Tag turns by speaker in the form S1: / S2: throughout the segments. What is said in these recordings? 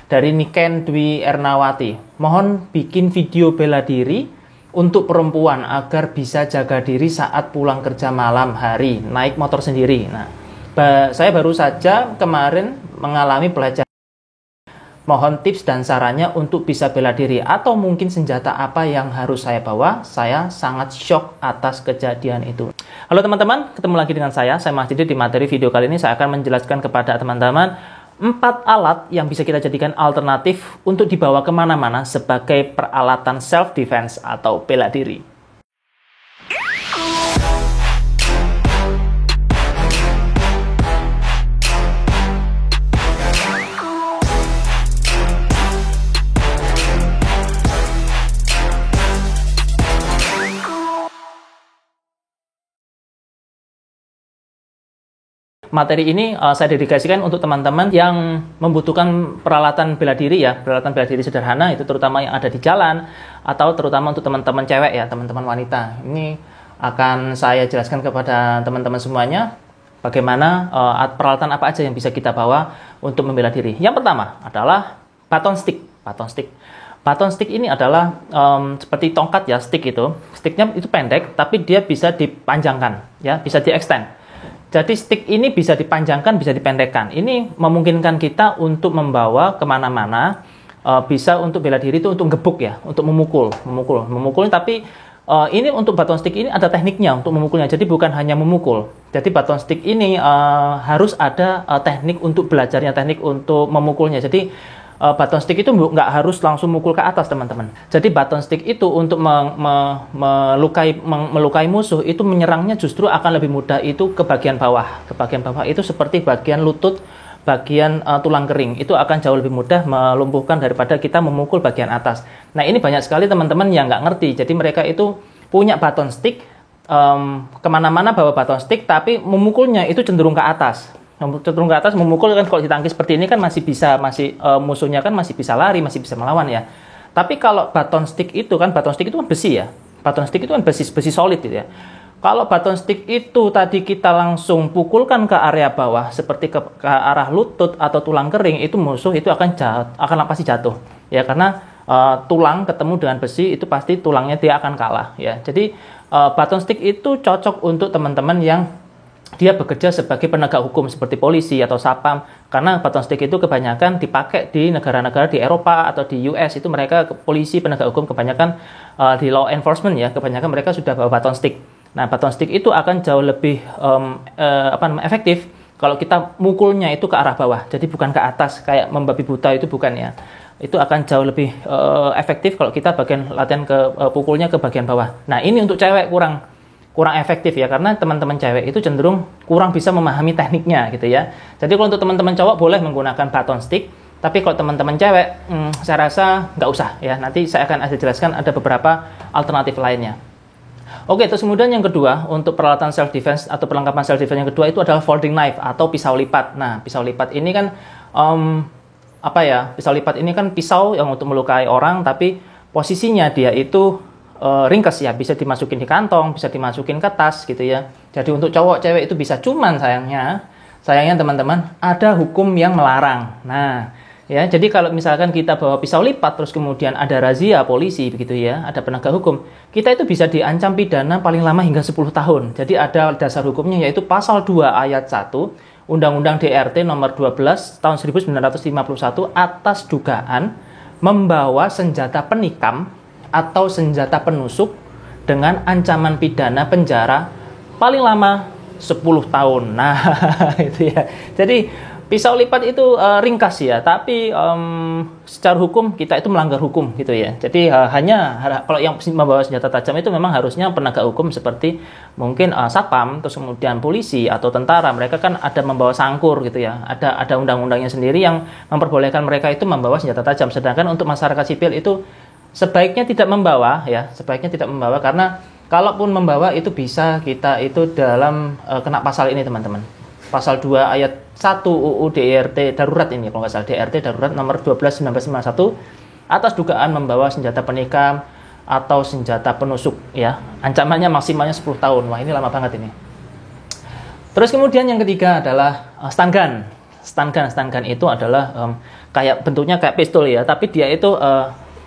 S1: dari Niken Dwi Ernawati. Mohon bikin video bela diri untuk perempuan agar bisa jaga diri saat pulang kerja malam hari, naik motor sendiri. Nah, saya baru saja kemarin mengalami pelecehan. Mohon tips dan sarannya untuk bisa bela diri atau mungkin senjata apa yang harus saya bawa. Saya sangat shock atas kejadian itu. Halo teman-teman, ketemu lagi dengan saya Mas Didi. Di materi video kali ini saya akan menjelaskan kepada teman-teman 4 alat yang bisa kita jadikan alternatif untuk dibawa kemana-mana sebagai peralatan self-defense atau bela diri. Materi ini saya dedikasikan untuk teman-teman yang membutuhkan peralatan bela diri ya, peralatan bela diri sederhana itu terutama yang ada di jalan atau terutama untuk teman-teman cewek ya, teman-teman wanita. Ini akan saya jelaskan kepada teman-teman semuanya bagaimana peralatan apa aja yang bisa kita bawa untuk membela diri. Yang pertama adalah baton stick. Baton stick ini adalah seperti tongkat ya, stick itu. Sticknya itu pendek tapi dia bisa dipanjangkan ya, bisa di-extend. Jadi stick ini bisa dipanjangkan, bisa dipendekkan. Ini memungkinkan kita untuk membawa kemana-mana, bisa untuk bela diri itu untuk gebuk ya, untuk memukul. Tapi ini untuk baton stick ini ada tekniknya untuk memukulnya. Jadi bukan hanya memukul. Jadi baton stick ini harus ada teknik untuk belajarnya, teknik untuk memukulnya. Jadi baton stick itu nggak harus langsung mukul ke atas teman-teman. Jadi baton stick itu untuk melukai musuh itu menyerangnya justru akan lebih mudah itu ke bagian bawah. Ke bagian bawah itu seperti bagian lutut, bagian tulang kering. Itu akan jauh lebih mudah melumpuhkan daripada kita memukul bagian atas. Nah ini banyak sekali teman-teman yang nggak ngerti. Jadi mereka itu punya baton stick, kemana-mana bawa baton stick, tapi memukulnya itu cenderung ke atas. Cenderung ke atas, memukul kan kalau ditangkis seperti ini kan masih bisa, musuhnya kan masih bisa lari, masih bisa melawan ya. Tapi kalau baton stick itu kan besi ya. Baton stick itu kan besi solid gitu ya. Kalau baton stick itu tadi kita langsung pukulkan ke area bawah seperti ke arah lutut atau tulang kering, itu musuh itu akan pasti jatuh. Ya karena tulang ketemu dengan besi itu pasti tulangnya dia akan kalah ya. Jadi baton stick itu cocok untuk teman-teman yang dia bekerja sebagai penegak hukum seperti polisi atau satpam, karena baton stick itu kebanyakan dipakai di negara-negara di Eropa atau di US. Itu mereka polisi penegak hukum kebanyakan di law enforcement ya, kebanyakan mereka sudah bawa baton stick. Nah baton stick itu akan jauh lebih efektif kalau kita mukulnya itu ke arah bawah, jadi bukan ke atas kayak membabi buta, itu bukan ya. Itu akan jauh lebih efektif kalau kita bagian latihan pukulnya ke bagian bawah. Nah ini untuk cewek kurang efektif ya, karena teman-teman cewek itu cenderung kurang bisa memahami tekniknya gitu ya. Jadi kalau untuk teman-teman cowok boleh menggunakan baton stick, tapi kalau teman-teman cewek saya rasa nggak usah ya. Nanti saya akan jelaskan ada beberapa alternatif lainnya. Oke, terus kemudian yang kedua untuk peralatan self defense atau perlengkapan self defense yang kedua itu adalah folding knife atau pisau lipat. Nah pisau lipat ini kan pisau lipat ini kan pisau yang untuk melukai orang, tapi posisinya dia itu ringkas ya, bisa dimasukin di kantong, bisa dimasukin ke tas gitu ya. Jadi untuk cowok cewek itu bisa, cuman sayangnya teman-teman ada hukum yang melarang. Nah ya, jadi kalau misalkan kita bawa pisau lipat terus kemudian ada razia polisi begitu ya, ada penegak hukum, kita itu bisa diancam pidana paling lama hingga 10 tahun. Jadi ada dasar hukumnya yaitu pasal 2 ayat 1 Undang-Undang DRT nomor 12 tahun 1951 atas dugaan membawa senjata penikam atau senjata penusuk dengan ancaman pidana penjara paling lama 10 tahun. Nah, itu ya. Jadi pisau lipat itu ringkas ya, tapi secara hukum kita itu melanggar hukum gitu ya. Jadi kalau yang membawa senjata tajam itu memang harusnya penegak hukum seperti mungkin satpam, terus kemudian polisi atau tentara. Mereka kan ada membawa sangkur gitu ya. Ada undang-undangnya sendiri yang memperbolehkan mereka itu membawa senjata tajam. Sedangkan untuk masyarakat sipil itu sebaiknya tidak membawa ya, karena kalaupun membawa itu bisa kita itu dalam kena pasal ini teman-teman. Pasal 2 ayat 1 UU DRT darurat ini kalau nggak salah, DRT darurat nomor 12 1991 atas dugaan membawa senjata penikam atau senjata penusuk ya. Ancamannya maksimalnya 10 tahun. Wah, ini lama banget ini. Terus kemudian yang ketiga adalah stun gun. stun gun. Stun gun itu adalah kayak bentuknya kayak pistol ya, tapi dia itu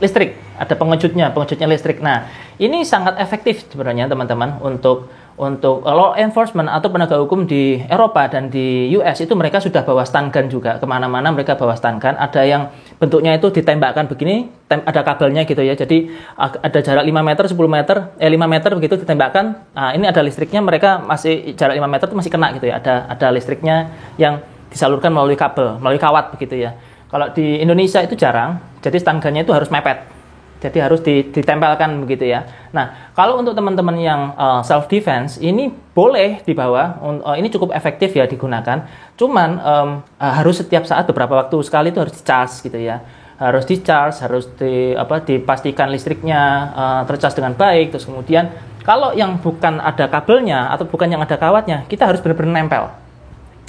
S1: listrik, ada pengejutnya listrik. Nah, ini sangat efektif sebenarnya teman-teman untuk law enforcement atau penegak hukum di Eropa dan di US itu mereka sudah bawa stun gun juga. Kemana-mana mereka bawa stun gun. Ada yang bentuknya itu ditembakkan begini, ada kabelnya gitu ya. Jadi ada jarak 5 meter, 10 meter, 5 meter begitu ditembakkan. Nah, ini ada listriknya, mereka masih jarak 5 meter itu masih kena gitu ya. Ada listriknya yang disalurkan melalui kabel, melalui kawat begitu ya. Kalau di Indonesia itu jarang, jadi stun gun-nya itu harus mepet. Jadi harus ditempelkan begitu ya. Nah, kalau untuk teman-teman yang self defense ini boleh dibawa, ini cukup efektif ya digunakan. Cuman harus setiap saat beberapa waktu sekali itu harus dicas gitu ya. Harus dicas, harus dipastikan listriknya tercas dengan baik. Terus kemudian kalau yang bukan ada kabelnya atau bukan yang ada kawatnya, kita harus benar-benar nempel.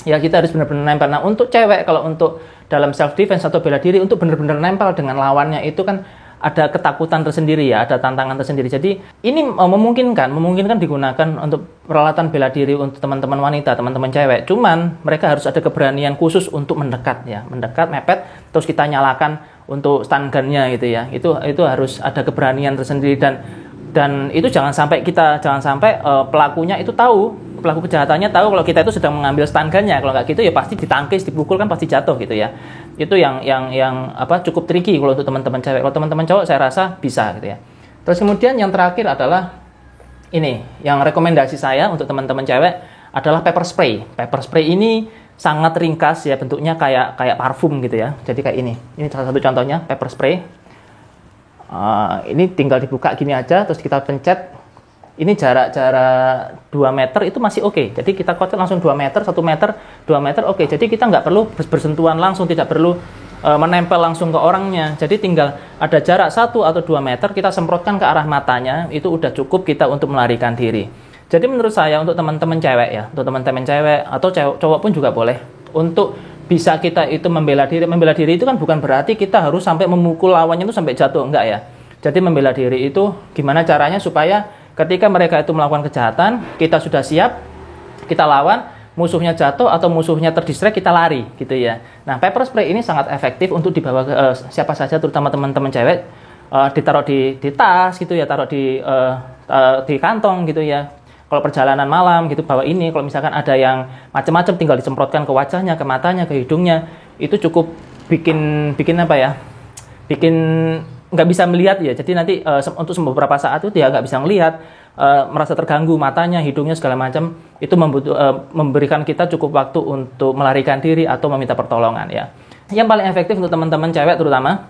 S1: Ya, kita harus benar-benar nempel. Nah, untuk cewek kalau untuk dalam self defense atau bela diri untuk benar-benar nempel dengan lawannya itu kan ada ketakutan tersendiri ya, ada tantangan tersendiri. Jadi ini memungkinkan digunakan untuk peralatan bela diri untuk teman-teman wanita, teman-teman cewek. Cuman mereka harus ada keberanian khusus untuk mendekat ya, mendekat, mepet, terus kita nyalakan untuk stun gun-nya gitu ya. Itu harus ada keberanian tersendiri dan itu jangan sampai pelakunya itu tahu, pelaku kejahatannya tahu kalau kita itu sedang mengambil stun gun-nya. Kalau nggak gitu ya pasti ditangkis, dipukul kan pasti jatuh gitu ya. Itu yang cukup tricky kalau untuk teman-teman cewek. Kalau teman-teman cowok saya rasa bisa gitu ya. Terus kemudian yang terakhir adalah ini, yang rekomendasi saya untuk teman-teman cewek adalah pepper spray. Pepper spray ini sangat ringkas ya, bentuknya kayak parfum gitu ya. Jadi kayak ini. Ini salah satu contohnya pepper spray. Ini tinggal dibuka gini aja, terus kita pencet. Ini jarak 2 meter itu masih oke. Jadi kita kotak langsung 2 meter, 1 meter, 2 meter oke. Jadi kita nggak perlu bersentuhan langsung, tidak perlu menempel langsung ke orangnya. Jadi tinggal ada jarak 1 atau 2 meter, kita semprotkan ke arah matanya, itu udah cukup kita untuk melarikan diri. Jadi menurut saya untuk teman-teman cewek ya, untuk teman-teman cewek atau cowok pun juga boleh. Untuk bisa kita itu membela diri. Membela diri itu kan bukan berarti kita harus sampai memukul lawannya itu sampai jatuh, enggak ya. Jadi membela diri itu gimana caranya supaya ketika mereka itu melakukan kejahatan, kita sudah siap, kita lawan, musuhnya jatuh atau musuhnya terdistract, kita lari gitu ya. Nah, pepper spray ini sangat efektif untuk dibawa ke siapa saja, terutama teman-teman cewek, ditaruh di tas gitu ya, taruh di kantong gitu ya. Kalau perjalanan malam gitu bawa ini, kalau misalkan ada yang macam-macam tinggal disemprotkan ke wajahnya, ke matanya, ke hidungnya, itu cukup bikin apa ya? Bikin nggak bisa melihat ya, jadi nanti untuk beberapa saat itu dia nggak bisa melihat, merasa terganggu matanya, hidungnya segala macam, itu memberikan kita cukup waktu untuk melarikan diri atau meminta pertolongan ya. Yang paling efektif untuk teman-teman cewek terutama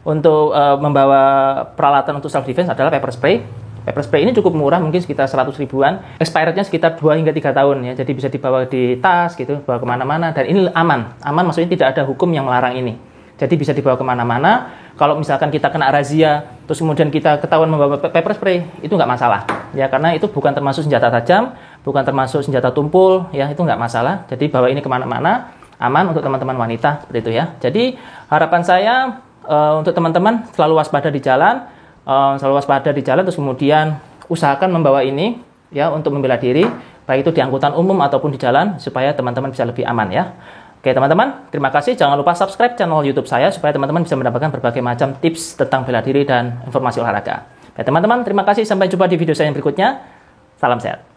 S1: untuk membawa peralatan untuk self defense adalah pepper spray. Pepper spray ini cukup murah, mungkin sekitar 100 ribuan, expirednya sekitar 2 hingga 3 tahun ya, jadi bisa dibawa di tas gitu, bawa kemana-mana, dan ini aman maksudnya tidak ada hukum yang melarang ini. Jadi bisa dibawa kemana-mana. Kalau misalkan kita kena razia, terus kemudian kita ketahuan membawa pepper spray, itu nggak masalah. Ya, karena itu bukan termasuk senjata tajam, bukan termasuk senjata tumpul, ya itu nggak masalah. Jadi bawa ini kemana-mana, aman untuk teman-teman wanita, seperti itu ya. Jadi harapan saya untuk teman-teman selalu waspada di jalan, terus kemudian usahakan membawa ini ya untuk membela diri, baik itu di angkutan umum ataupun di jalan, supaya teman-teman bisa lebih aman ya. Oke teman-teman, terima kasih. Jangan lupa subscribe channel YouTube saya supaya teman-teman bisa mendapatkan berbagai macam tips tentang bela diri dan informasi olahraga. Oke teman-teman, terima kasih. Sampai jumpa di video saya yang berikutnya. Salam sehat.